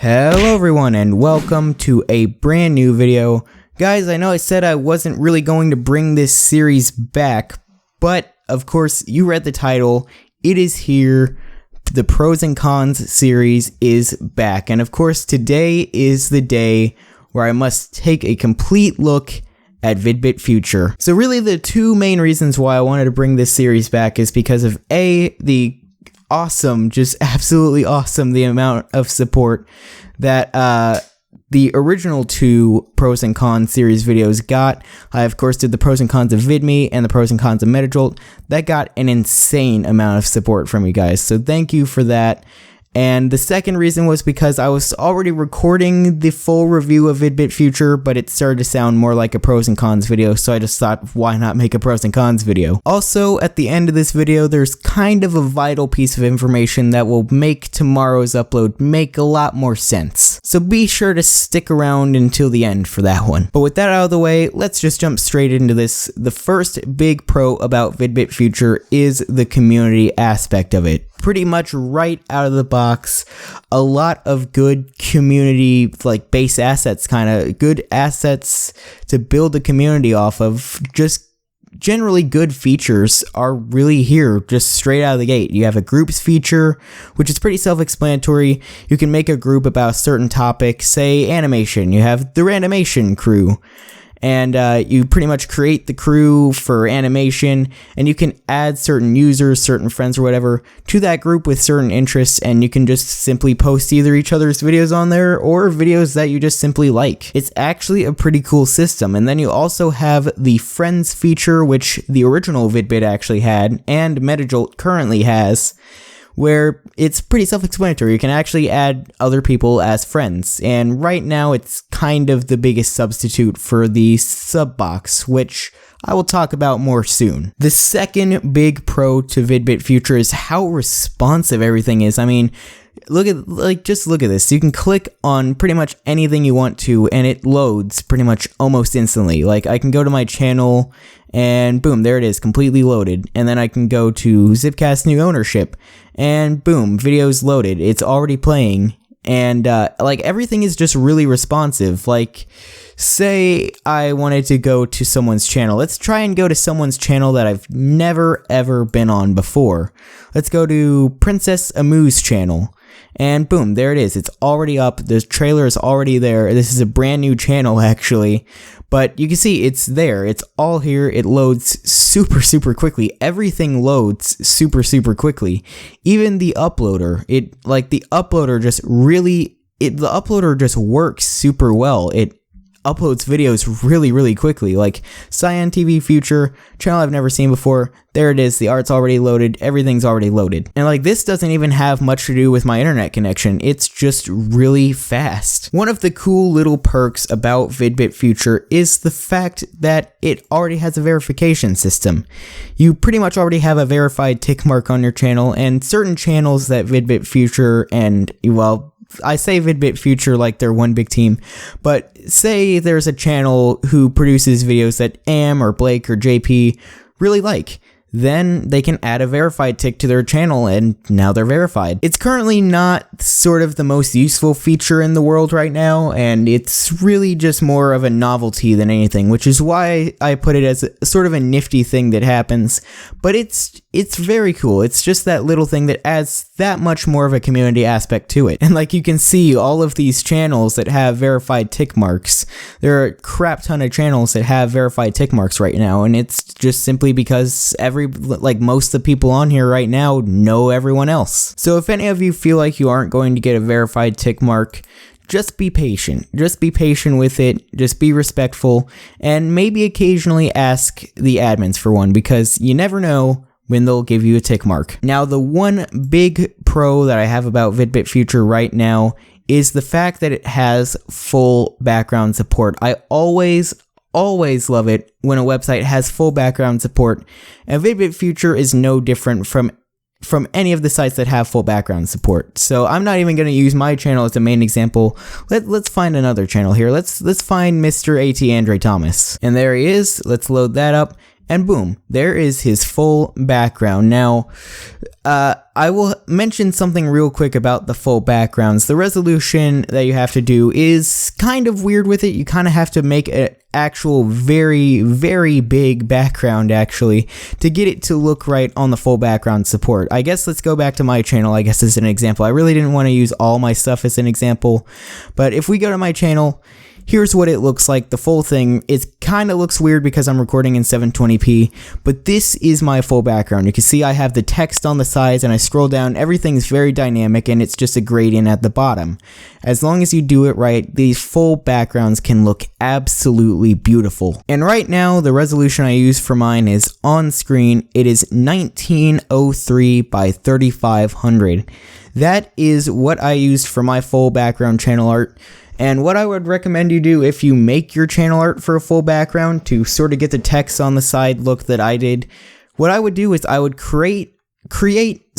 Hello everyone and welcome to a brand new video. Guys, I know I said I wasn't really going to bring this series back, but of course you read the title, it is here. The pros and cons series is back, and of course today is the day where I must take a complete look at VidbitFuture. So really the two main reasons why I wanted to bring this series back is because of A, the awesome, just absolutely awesome, the amount of support that the original two pros and cons series videos got. I of course did the pros and cons of VidMe and the pros and cons of MetaJolt. That got an insane amount of support from you guys, so thank you for that. And the second reason was because I was already recording the full review of VidbitFuture, but it started to sound more like a pros and cons video, so I just thought, why not make a pros and cons video? Also, at the end of this video, there's kind of a vital piece of information that will make tomorrow's upload make a lot more sense. So be sure to stick around until the end for that one. But with that out of the way, let's just jump straight into this. The first big pro about VidbitFuture is the community aspect of it. Pretty much right out of the box, a lot of good community, like base assets, kind of good assets to build a community off of. Just generally good features are really here, just straight out of the gate. You have a groups feature, which is pretty self-explanatory. You can make a group about a certain topic, say animation. You have the Randomation crew. And you pretty much create the crew for animation, and you can add certain users, certain friends or whatever to that group with certain interests, and you can just simply post either each other's videos on there or videos that you just simply like. It's actually a pretty cool system. And then you also have the friends feature, which the original Vidbit actually had and MetaJolt currently has, where it's pretty self-explanatory. You can actually add other people as friends, and right now it's kind of the biggest substitute for the sub box, which I will talk about more soon. The second big pro to VidbitFuture is how responsive everything is. I mean, just look at this. You can click on pretty much anything you want to, and it loads pretty much almost instantly. Like, I can go to my channel, and boom, there it is, completely loaded. And then I can go to Zipcast New Ownership, and boom, video's loaded. It's already playing, and like, everything is just really responsive. Like, say I wanted to go to someone's channel. Let's try and go to someone's channel that I've never ever been on before. Let's go to Princess Amu's channel. And boom, there it is. It's already up. The trailer is already there. This is a brand new channel, actually. But you can see it's there. It's all here. It loads super quickly. Everything loads super quickly. Even the uploader. The uploader just works super well. It uploads videos really quickly. Like Cyan TV Future, channel I've never seen before. There it is, the art's already loaded, everything's already loaded. And like, this doesn't even have much to do with my internet connection, it's just really fast. One of the cool little perks about VidbitFuture is the fact that it already has a verification system. You pretty much already have a verified tick mark on your channel, and certain channels that VidbitFuture and, well, I say VidbitFuture like they're one big team, but say there's a channel who produces videos that Am or Blake or JP really like, then they can add a verified tick to their channel, and now they're verified. It's currently not sort of the most useful feature in the world right now, and it's really just more of a novelty than anything, which is why I put it as a sort of a nifty thing that happens. But it's very cool. It's just that little thing that adds that much more of a community aspect to it. And like, you can see all of these channels that have verified tick marks. There are a crap ton of channels that have verified tick marks right now, and it's just simply because most of the people on here right now know everyone else. So if any of you feel like you aren't going to get a verified tick mark, just be patient. Just be patient with it. Just be respectful, and maybe occasionally ask the admins for one, because you never know when they'll give you a tick mark. Now, the one big pro that I have about VidbitFuture right now is the fact that it has full background support. I always love it when a website has full background support, and VidbitFuture is no different from any of the sites that have full background support. So I'm not even going to use my channel as the main example. Let's find another channel here. Let's find Mr. AT Andre Thomas. And there he is. Let's load that up. and boom, there is his full background. Now, I will mention something real quick about the full backgrounds. The resolution that you have to do is kind of weird with it. You kind of have to make an actual very, very big background, actually, to get it to look right on the full background support. I guess let's go back to my channel, I guess, as an example. I really didn't want to use all my stuff as an example, but if we go to my channel, here's what it looks like, the full thing. It kind of looks weird because I'm recording in 720p, but this is my full background. You can see I have the text on the sides, and I scroll down, everything's very dynamic, and it's just a gradient at the bottom. As long as you do it right, these full backgrounds can look absolutely beautiful. And right now, the resolution I use for mine is on screen. It is 1903 by 3500. That is what I used for my full background channel art. And what I would recommend you do if you make your channel art for a full background to sort of get the text on the side look that I did, what I would do is I would create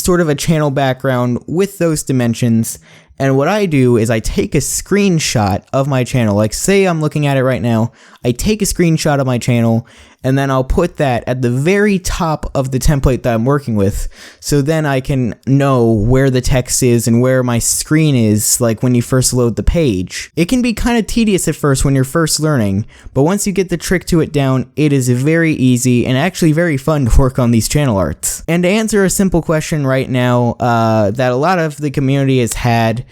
sort of a channel background with those dimensions. And what I do is I take a screenshot of my channel. Like, say I'm looking at it right now, I take a screenshot of my channel, and then I'll put that at the very top of the template that I'm working with, so then I can know where the text is and where my screen is, like when you first load the page. It can be kind of tedious at first when you're first learning, but once you get the trick to it down, it is very easy and actually very fun to work on these channel arts. And to answer a simple question right now that a lot of the community has had,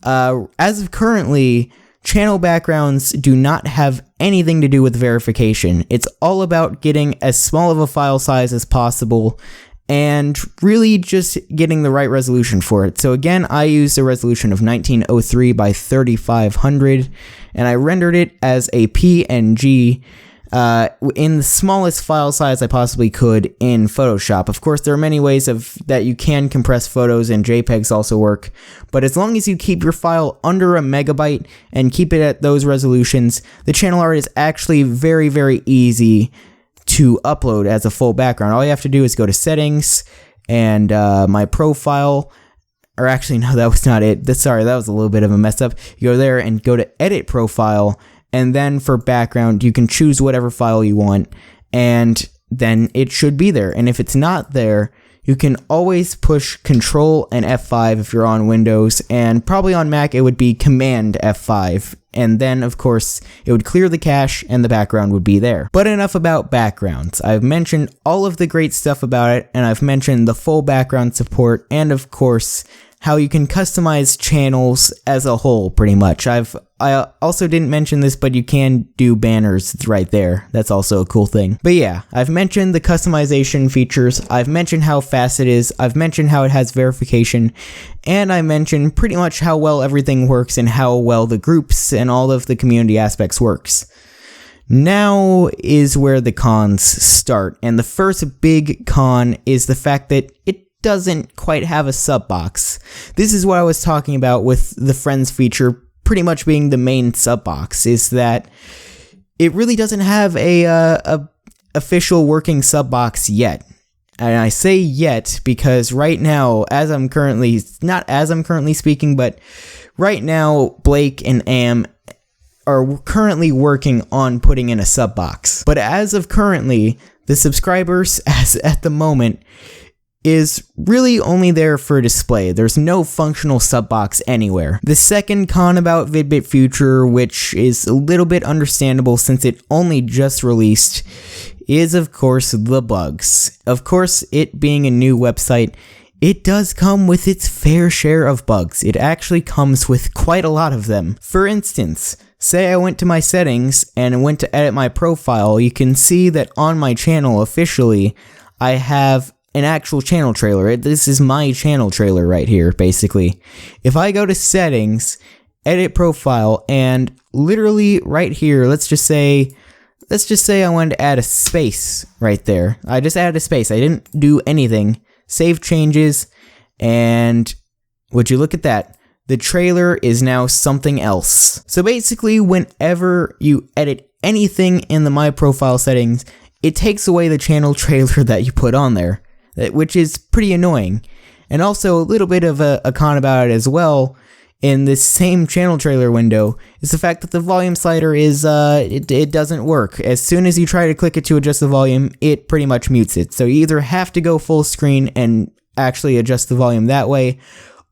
as of currently, channel backgrounds do not have anything to do with verification. It's all about getting as small of a file size as possible and really just getting the right resolution for it. So again, I used a resolution of 1903 by 3500, and I rendered it as a PNG in the smallest file size I possibly could in Photoshop. Of course, there are many ways that you can compress photos, and JPEGs also work, but as long as you keep your file under a megabyte and keep it at those resolutions, the channel art is actually very, very easy to upload as a full background. All you have to do is go to settings and my profile, or actually, no, that was not it. Sorry, that was a little bit of a mess up. You go there and go to edit profile, and then for background, you can choose whatever file you want, and then it should be there. And if it's not there, you can always push Control and F5 if you're on Windows, and probably on Mac it would be Command F5. And then, of course, it would clear the cache and the background would be there. But enough about backgrounds. I've mentioned all of the great stuff about it, and I've mentioned the full background support, and of course, how you can customize channels as a whole, pretty much. I also didn't mention this, but you can do banners right there. That's also a cool thing. But yeah, I've mentioned the customization features, I've mentioned how fast it is, I've mentioned how it has verification, and I mentioned pretty much how well everything works and how well the groups and all of the community aspects works. Now is where the cons start, and the first big con is the fact that it doesn't quite have a sub box. This is what I was talking about with the friends feature pretty much being the main sub box, is that it really doesn't have a official working sub box yet. And I say yet because right now, not as I'm currently speaking, but right now Blake and Am are currently working on putting in a sub box. But as of currently, the subscribers at the moment is really only there for display. There's no functional sub box anywhere. The second con about VidbitFuture, which is a little bit understandable since it only just released, is of course the bugs. Of course, it being a new website, it does come with its fair share of bugs. It actually comes with quite a lot of them. For instance, say I went to my settings and went to edit my profile, you can see that on my channel officially, I have an actual channel trailer. This is my channel trailer right here, basically. If I go to settings, edit profile, and literally right here, let's just say I wanted to add a space right there. I just added a space. I didn't do anything. Save changes, and would you look at that? The trailer is now something else. So basically, whenever you edit anything in the My Profile settings, it takes away the channel trailer that you put on there, which is pretty annoying. And also, a little bit of a con about it as well in this same channel trailer window is the fact that the volume slider is, it doesn't work. As soon as you try to click it to adjust the volume, it pretty much mutes it. So you either have to go full screen and actually adjust the volume that way,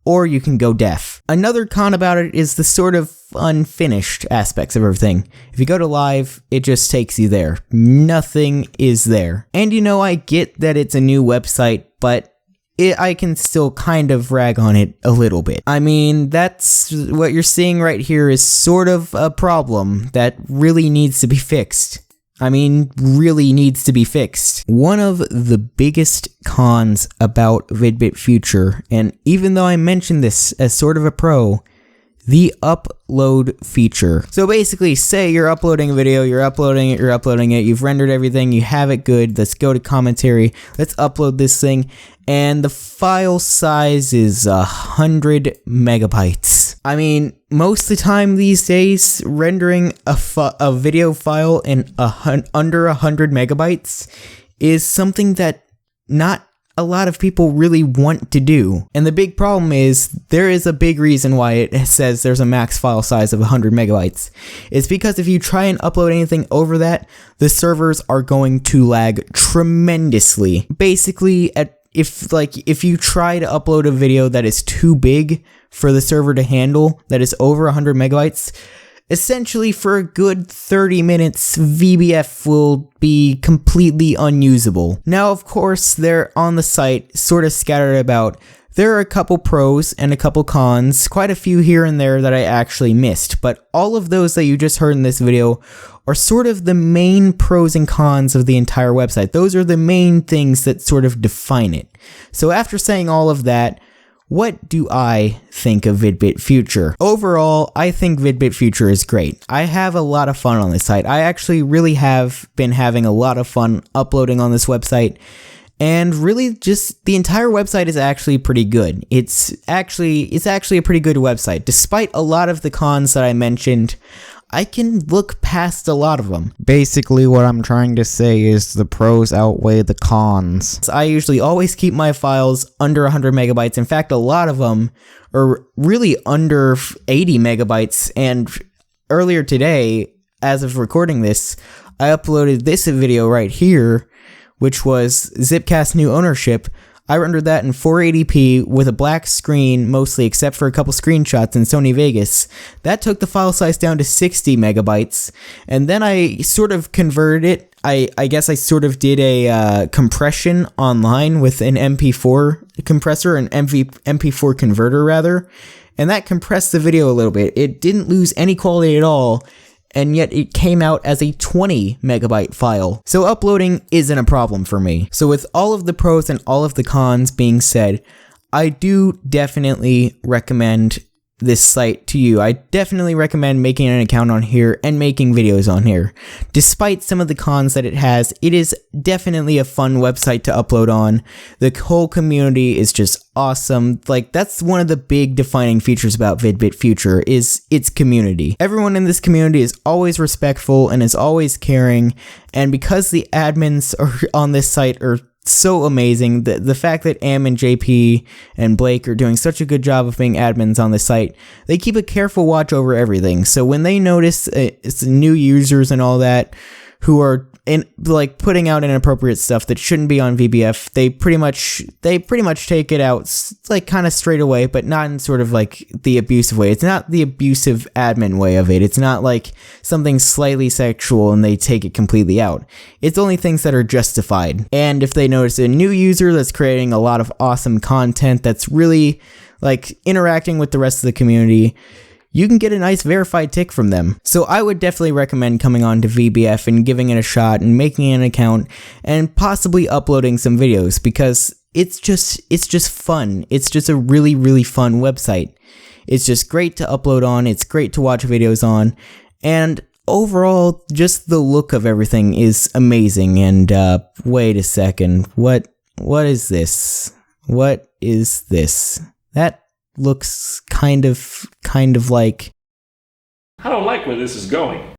or you can go deaf. Another con about it is the sort of unfinished aspects of everything. If you go to live, it just takes you there. Nothing is there. And you know, I get that it's a new website, but I can still kind of rag on it a little bit. I mean, that's what you're seeing right here is sort of a problem that really needs to be fixed. I mean, really needs to be fixed. One of the biggest cons about VidbitFuture, and even though I mentioned this as sort of a pro, the upload feature. So basically, say you're uploading a video, you're uploading it, you've rendered everything, you have it good, let's go to commentary, let's upload this thing, and the file size is 100 megabytes. I mean, most of the time these days, rendering a video file in under 100 megabytes is something that not a lot of people really want to do. And the big problem is, there is a big reason why it says there's a max file size of 100 megabytes. It's because if you try and upload anything over that, the servers are going to lag tremendously. Basically, if you try to upload a video that is too big for the server to handle, that is over 100 megabytes, essentially for a good 30 minutes, VBF will be completely unusable. Now, of course, they're on the site, sort of scattered about. There are a couple pros and a couple cons, quite a few here and there that I actually missed, but all of those that you just heard in this video are sort of the main pros and cons of the entire website. Those are the main things that sort of define it. So after saying all of that, what do I think of VidbitFuture? Overall, I think VidbitFuture is great. I have a lot of fun on this site. I actually really have been having a lot of fun uploading on this website. And really, just the entire website is actually pretty good. It's actually a pretty good website. Despite a lot of the cons that I mentioned, I can look past a lot of them. Basically, what I'm trying to say is the pros outweigh the cons. I usually always keep my files under 100 megabytes. In fact, a lot of them are really under 80 megabytes. And earlier today, as of recording this, I uploaded this video right here, which was Zipcast New Ownership. I rendered that in 480p with a black screen mostly, except for a couple screenshots in Sony Vegas. That took the file size down to 60 megabytes, and then I sort of converted it. I guess I sort of did a compression online with an MP4 compressor, an MP4 converter rather, and that compressed the video a little bit. It didn't lose any quality at all, and yet it came out as a 20 megabyte file. So uploading isn't a problem for me. So with all of the pros and all of the cons being said, I do definitely recommend this site to you. I definitely recommend making an account on here and making videos on here. Despite some of the cons that it has, it is definitely a fun website to upload on. The whole community is just awesome. Like, that's one of the big defining features about VidbitFuture is its community. Everyone in this community is always respectful and is always caring, and because the admins on this site are so amazing, the fact that Am and JP and Blake are doing such a good job of being admins on the site, they keep a careful watch over everything. So when they notice it's new users and all that who are putting out inappropriate stuff that shouldn't be on VBF, they pretty much take it out like kind of straight away, but not in sort of like the abusive way. It's not the abusive admin way of it. It's not like something slightly sexual and they take it completely out. It's only things that are justified. And if they notice a new user that's creating a lot of awesome content that's really like interacting with the rest of the community, you can get a nice verified tick from them. So I would definitely recommend coming on to VBF and giving it a shot and making an account and possibly uploading some videos, because it's just fun. It's just a really, really fun website. It's just great to upload on. It's great to watch videos on. And overall, just the look of everything is amazing. And wait a second. What is this? What is this? That looks kind of like... I don't like where this is going.